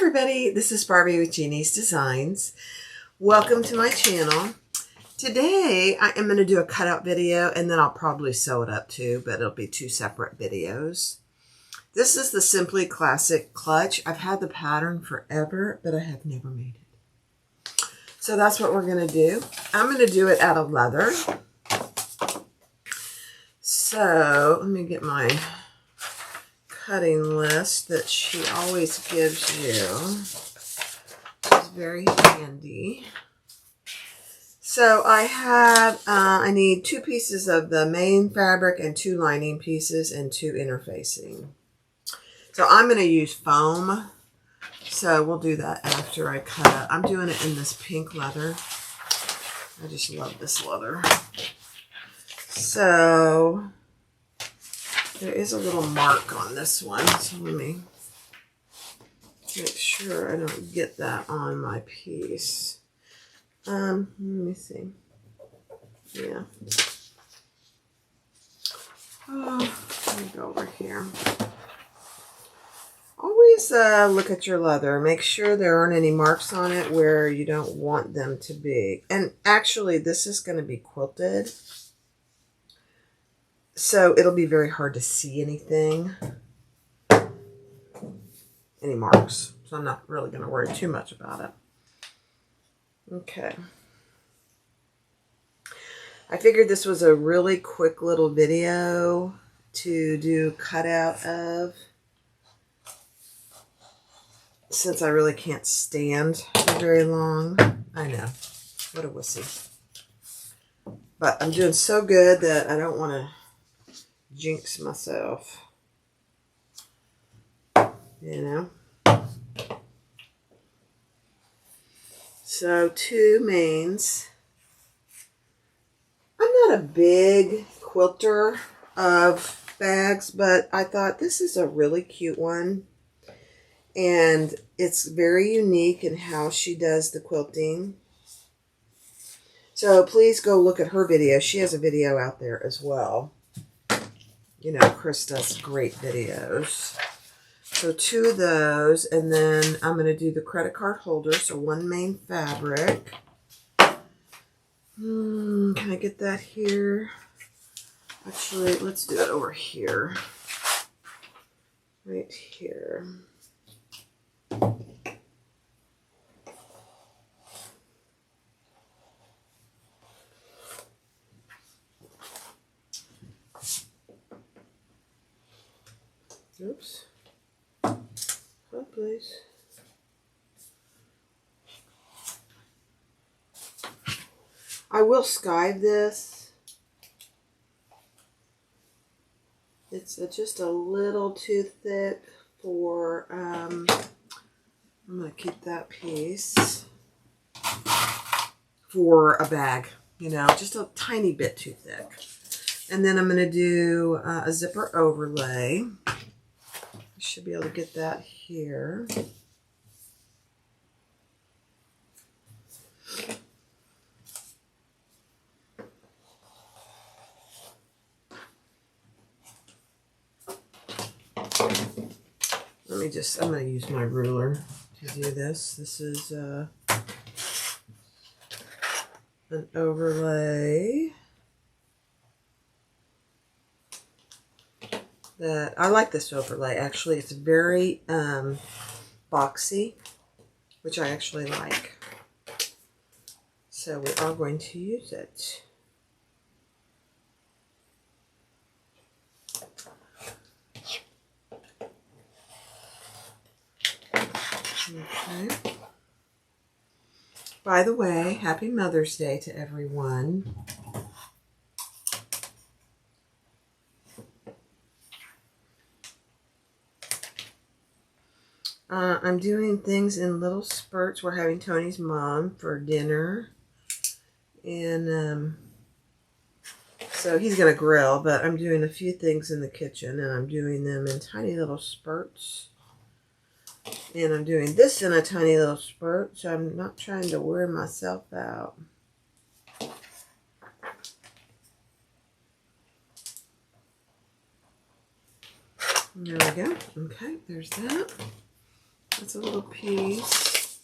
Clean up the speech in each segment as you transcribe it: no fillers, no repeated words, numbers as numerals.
everybody, this is Barbie with Jeannie's Designs. Welcome to my channel. Today I am going to do a cutout video and then I'll probably sew it up too, but it'll be two separate videos. This is the Simply Classic clutch. I've had the pattern forever, but I have never made it. So that's what we're going to do. I'm going to do it out of leather. So let me get my cutting list that she always gives you. It's very handy. So I have, I need 2 pieces of the main fabric and 2 lining pieces and 2 interfacing. So I'm going to use foam. So we'll do that after I cut. I'm doing it in this pink leather. I just love this leather. So there is a little mark on this one, so let me make sure I don't get that on my piece. Let me see. Yeah. Oh, let me go over here. Always look at your leather. Make sure there aren't any marks on it where you don't want them to be. And actually, this is going to be quilted. So it'll be very hard to see anything, any marks. So I'm not really going to worry too much about it. Okay. I figured this was a really quick little video to do cutout of, since I really can't stand for very long. I know. What a wussy. But I'm doing so good that I don't want to jinx myself, you know. So 2 mains. I'm not a big quilter of bags, but I thought this is a really cute one, and it's very unique in how she does the quilting. So please go look at her video. She has a video out there as well. You know, Chris does great videos. So 2 of those, and then I'm going to do the credit card holder, so 1 main fabric. Can I get that here? Actually, let's do it over here. Right here. Oops. Oh, please. I will skive this. It's just a little too thick for, I'm going to keep that piece for a bag, you know, just a tiny bit too thick. And then I'm going to do a zipper overlay. Should be able to get that here. Let me just, I'm going to use my ruler to do this. This is an overlay that I like. This overlay, actually, it's very boxy, which I actually like. So we are going to use it. Okay. By the way, happy Mother's Day to everyone. I'm doing things in little spurts. We're having Tony's mom for dinner. And so he's going to grill, but I'm doing a few things in the kitchen, and I'm doing them in tiny little spurts. And I'm doing this in a tiny little spurt, so I'm not trying to wear myself out. There we go. Okay, there's that. That's a little piece.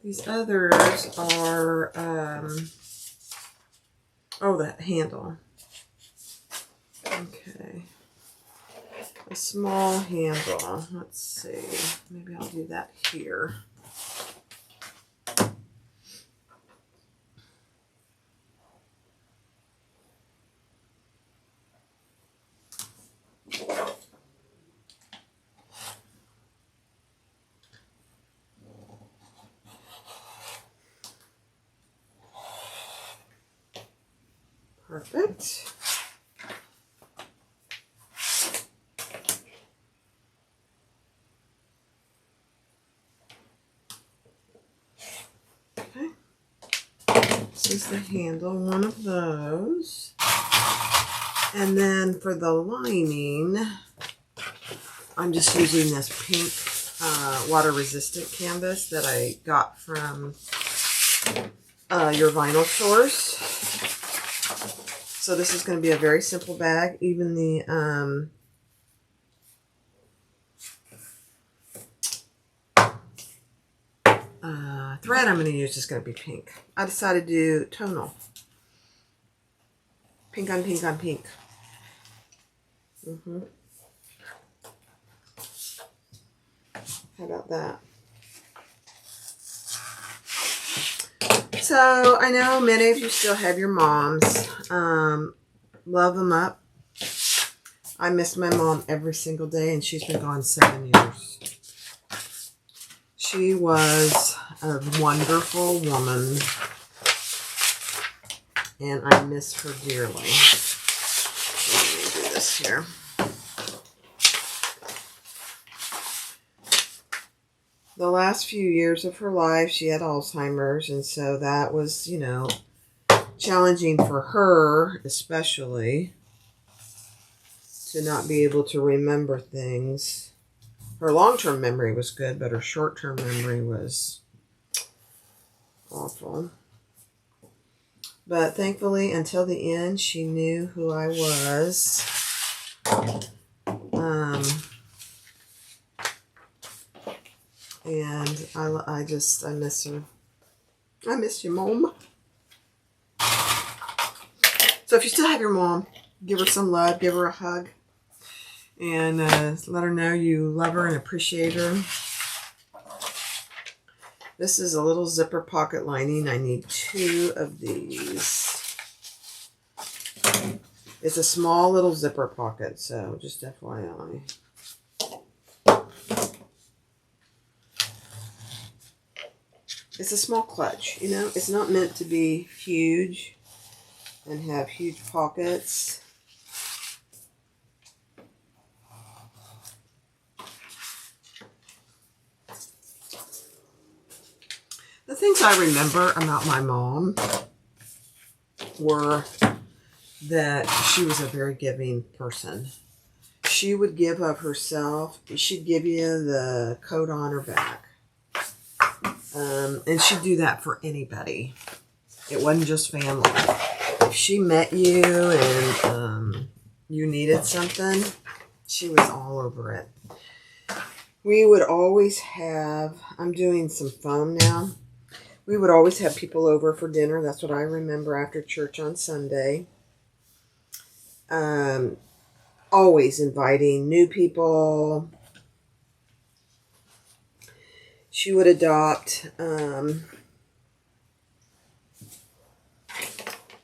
These others are, oh, that handle. Okay. A small handle. Let's see. Maybe I'll do that here. Perfect. Okay. This is the handle, one of those. And then for the lining, I'm just using this pink water-resistant canvas that I got from your vinyl stores. So this is going to be a very simple bag. Even the thread I'm going to use is going to be pink. I decided to do tonal. Pink on pink on pink. How about that? So I know many of you still have your moms. Love them up. I miss my mom every single day, and she's been gone 7 years. She was a wonderful woman, and I miss her dearly. Let me do this here. The last few years of her life, she had Alzheimer's, and so that was, you know, challenging for her, especially, to not be able to remember things. Her long-term memory was good, but her short-term memory was awful. But thankfully, until the end, she knew who I was. And I miss her. I miss you, Mom. So if you still have your mom, give her some love, give her a hug, and let her know you love her and appreciate her. This is a little zipper pocket lining. I need 2 of these. It's a small little zipper pocket, so just FYI. It's a small clutch, you know. It's not meant to be huge and have huge pockets. The things I remember about my mom were that she was a very giving person. She would give of herself. She'd give you the coat on her back. And she'd do that for anybody. It wasn't just family. If she met you and you needed something, she was all over it. We would always have, I'm doing some foam now. We would always have people over for dinner. That's what I remember after church on Sunday. Always inviting new people. She would adopt a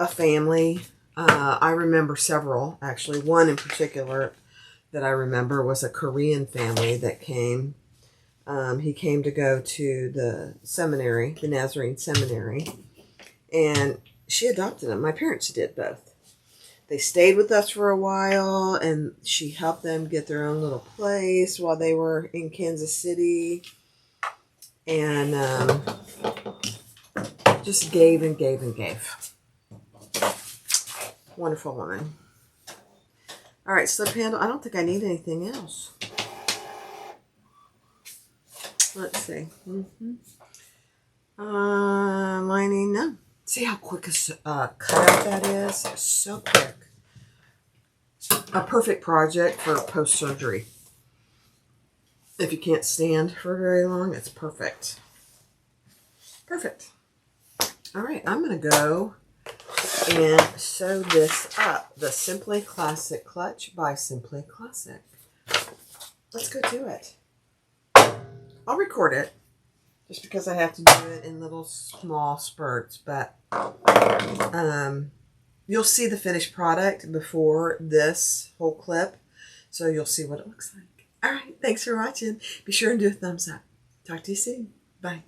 family. I remember several, actually. One in particular that I remember was a Korean family that came. He came to go to the seminary, the Nazarene seminary, and she adopted him. My parents did both. They stayed with us for a while, and she helped them get their own little place while they were in Kansas City. And just gave and gave and gave. Wonderful woman. All right, slip handle. I don't think I need anything else. Let's see. Lining. No. See how quick a cutout that is? So quick. A perfect project for post-surgery. If you can't stand for very long, it's perfect. Perfect. All right, I'm going to go and sew this up. The Simply Classic Clutch by Simply Classic. Let's go do it. I'll record it just because I have to do it in little small spurts, but you'll see the finished product before this whole clip, so you'll see what it looks like. All right, thanks for watching. Be sure and do a thumbs up. Talk to you soon. Bye.